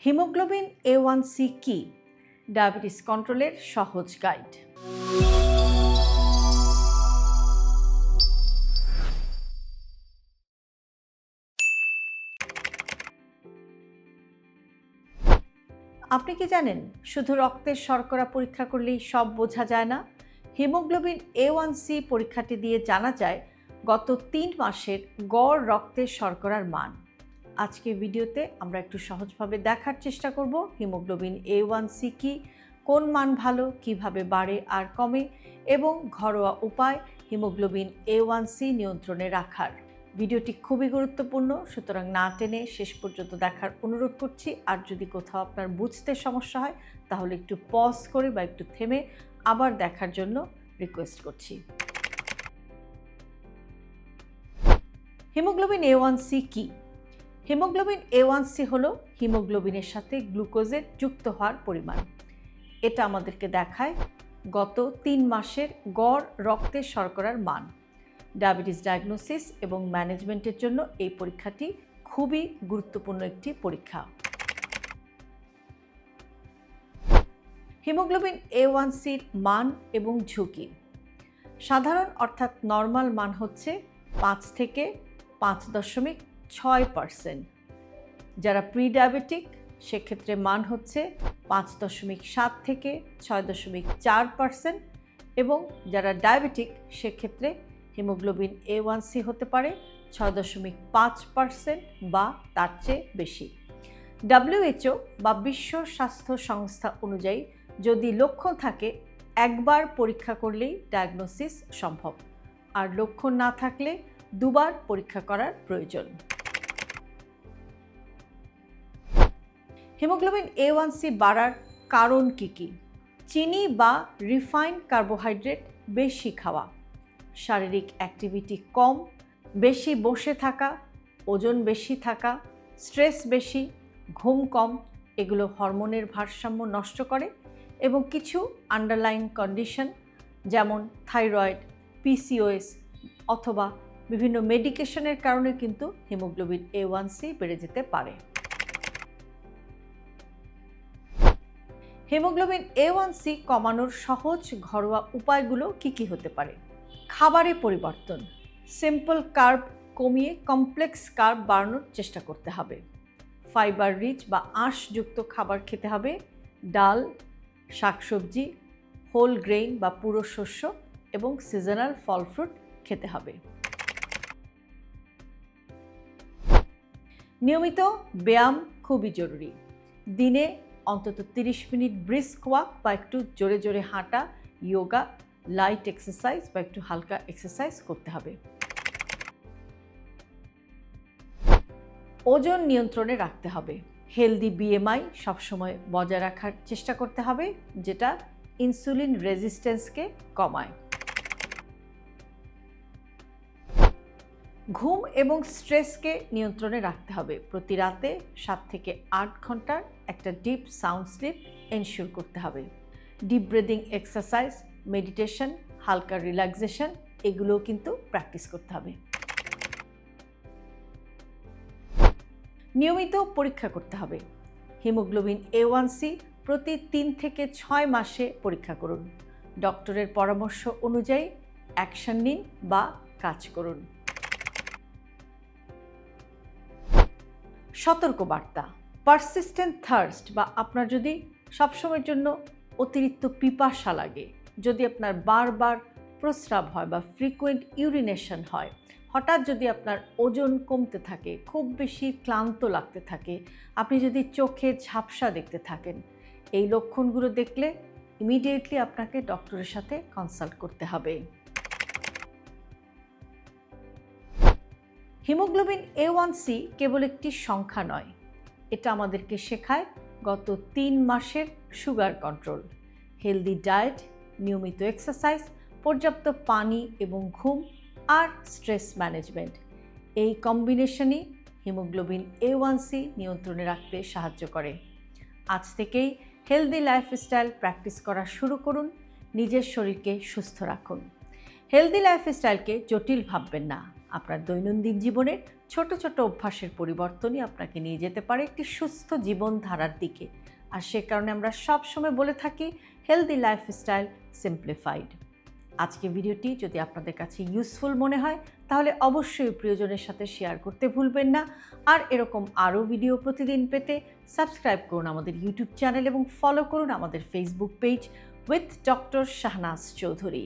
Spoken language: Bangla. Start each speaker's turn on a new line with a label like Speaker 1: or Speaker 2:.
Speaker 1: হিমোগ্লোবিন A1C কি? ডায়াবেটিস কন্ট্রোলের সহজ গাইড। আপনি কি জানেন শুধু রক্তের শর্করা পরীক্ষা করলেই সব বোঝা যায় না? হিমোগ্লোবিন A1C পরীক্ষাটি দিয়ে জানা যায় গত ৩ মাসের গড় রক্তের শর্করার মান। আজকে ভিডিওতে আমরা একটু সহজভাবে দেখার চেষ্টা করব হিমোগ্লোবিন A1C কি, কোন মান ভালো, কিভাবে বাড়ে আর কমে এবং ঘরোয়া উপায় হিমোগ্লোবিন A1C নিয়ন্ত্রণে রাখার। ভিডিওটি খুবই গুরুত্বপূর্ণ, সুতরাং না টেনে শেষ পর্যন্ত দেখার অনুরোধ করছি। আর যদি কোথাও আপনার বুঝতে সমস্যা হয় তাহলে একটু পজ করে বা একটু থেমে আবার দেখার জন্য রিকোয়েস্ট করছি। হিমোগ্লোবিন A1C কি? হিমোগ্লোবিন A1C হলো হিমোগ্লোবিনের সাথে গ্লুকোজের যুক্ত হওয়ার পরিমাণ। এটা আমাদেরকে দেখায় গত ৩ মাসের গড় রক্তের শর্করার মান। ডায়াবেটিস ডায়াগনোসিস এবং ম্যানেজমেন্টের জন্য এই পরীক্ষাটি খুবই গুরুত্বপূর্ণ একটি পরীক্ষা। হিমোগ্লোবিন A1Cর মান এবং ঝুঁকি। সাধারণ অর্থাৎ নর্মাল মান হচ্ছে ৫ থেকে ৫.৬%। যারা প্রি ডায়াবেটিক সেক্ষেত্রে মান হচ্ছে ৫.৭ থেকে ৬.৪%, এবং যারা ডায়াবেটিক সেক্ষেত্রে হিমোগ্লোবিন A1C হতে পারে ৬.৫% বা তার চেয়ে বেশি। WHO বা বিশ্ব স্বাস্থ্য সংস্থা অনুযায়ী যদি লক্ষণ থাকে একবার পরীক্ষা করলেই ডায়াগনোসিস সম্ভব, আর লক্ষণ না থাকলে দুবার পরীক্ষা করার প্রয়োজন। হিমোগ্লোবিন A1C বাড়ার কারণ কি কি? চিনি বা রিফাইন্ড কার্বোহাইড্রেট বেশি খাওয়া, শারীরিক অ্যাক্টিভিটি কম, বেশি বসে থাকা, ওজন বেশি থাকা, স্ট্রেস বেশি, ঘুম কম, এগুলো হরমোনের ভারসাম্য নষ্ট করে। এবং কিছু আন্ডারলাইং কন্ডিশন যেমন থাইরয়েড, PCOS অথবা বিভিন্ন মেডিকেশনের কারণে কিন্তু হিমোগ্লোবিন A1C বেড়ে যেতে পারে। হিমোগ্লোবিন A1C কমানোর সহজ ঘরোয়া উপায়গুলো কি কি হতে পারে? খাবারে পরিবর্তন, সিম্পল কার্ব কমিয়ে কমপ্লেক্স কার্ব বাড়ানোর চেষ্টা করতে হবে। ফাইবার রিচ বা আঁশযুক্ত খাবার খেতে হবে। ডাল, শাকসবজি, হোল গ্রেইন বা পুরো শস্য এবং সিজনাল ফল ফ্রুট খেতে হবে। নিয়মিত ব্যায়াম খুবই জরুরি। দিনে অন্তত 30 মিনিট ব্রিস্ক ওয়াক বা একটু জোরে জোরে হাঁটা, যোগা, লাইট এক্সারসাইজ বা একটু হালকা এক্সারসাইজ করতে হবে। ওজন নিয়ন্ত্রণে রাখতে হবে। হেলদি BMI সবসময় বজায় রাখার চেষ্টা করতে হবে, যেটা ইনসুলিন রেজিস্ট্যান্সকে কমায়। ঘুম এবং স্ট্রেসকে নিয়ন্ত্রণে রাখতে হবে। প্রতি রাতে 7 থেকে 8 ঘন্টার একটা ডিপ সাউন্ড স্লিপ এনশিওর করতে হবে। ডিপ ব্রিদিং এক্সারসাইজ, মেডিটেশন, হালকা রিল্যাক্সেশন এগুলোও কিন্তু প্র্যাকটিস করতে হবে। নিয়মিত পরীক্ষা করতে হবে। হিমোগ্লোবিন A1C প্রতি 3 থেকে 6 মাসে পরীক্ষা করুন। ডক্টরের পরামর্শ অনুযায়ী অ্যাকশন নিন বা কাজ করুন। সতর্কবার্তা, পারসিস্টেন্ট থার্স্ট বা আপনার যদি সবসময়ের জন্য অতিরিক্ত পিপাসা লাগে, যদি আপনার বারবার প্রস্রাব হয় বা ফ্রিকুয়েন্ট ইউরিনেশন হয়, হঠাৎ যদি আপনার ওজন কমতে থাকে, খুব বেশি ক্লান্ত লাগতে থাকে, আপনি যদি চোখে ঝাপসা দেখতে থাকেন, এই লক্ষণগুলো দেখলে ইমিডিয়েটলি আপনাকে ডক্টরের সাথে কনসাল্ট করতে হবে। হিমোগ্লোবিন A1C কেবল একটি সংখ্যা নয়, এটা আমাদেরকে শেখায় গত 3 মাসের সুগার কন্ট্রোল, হেলদি ডায়েট, নিয়মিত এক্সারসাইজ, পর্যাপ্ত পানি এবং ঘুম আর স্ট্রেস ম্যানেজমেন্ট। এই কম্বিনেশনই হিমোগ্লোবিন A1C নিয়ন্ত্রণে রাখতে সাহায্য করে। আজ থেকেই হেলদি লাইফস্টাইল প্র্যাকটিস করা শুরু করুন। নিজের শরীরকে সুস্থ রাখুন। হেলদি লাইফস্টাইলকে জটিল ভাববেন না, আপনার দৈনন্দিন জীবনের ছোট ছোট অভ্যাসের পরিবর্তনই আপনাকে নিয়ে যেতে পারে একটি সুস্থ জীবনধারার দিকে। আর সে কারণে আমরা সবসময় বলে থাকি হেলদি লাইফস্টাইল সিম্পলিফাইড। আজকে ভিডিওটি যদি আপনাদের কাছে ইউজফুল মনে হয় তাহলে অবশ্যই প্রিয়জনের সাথে শেয়ার করতে ভুলবেন না। আর এরকম আরও ভিডিও প্রতিদিন পেতে সাবস্ক্রাইব করুন আমাদের ইউটিউব চ্যানেল এবং ফলো করুন আমাদের Facebook page with doctor Shahnaz Chowdhury.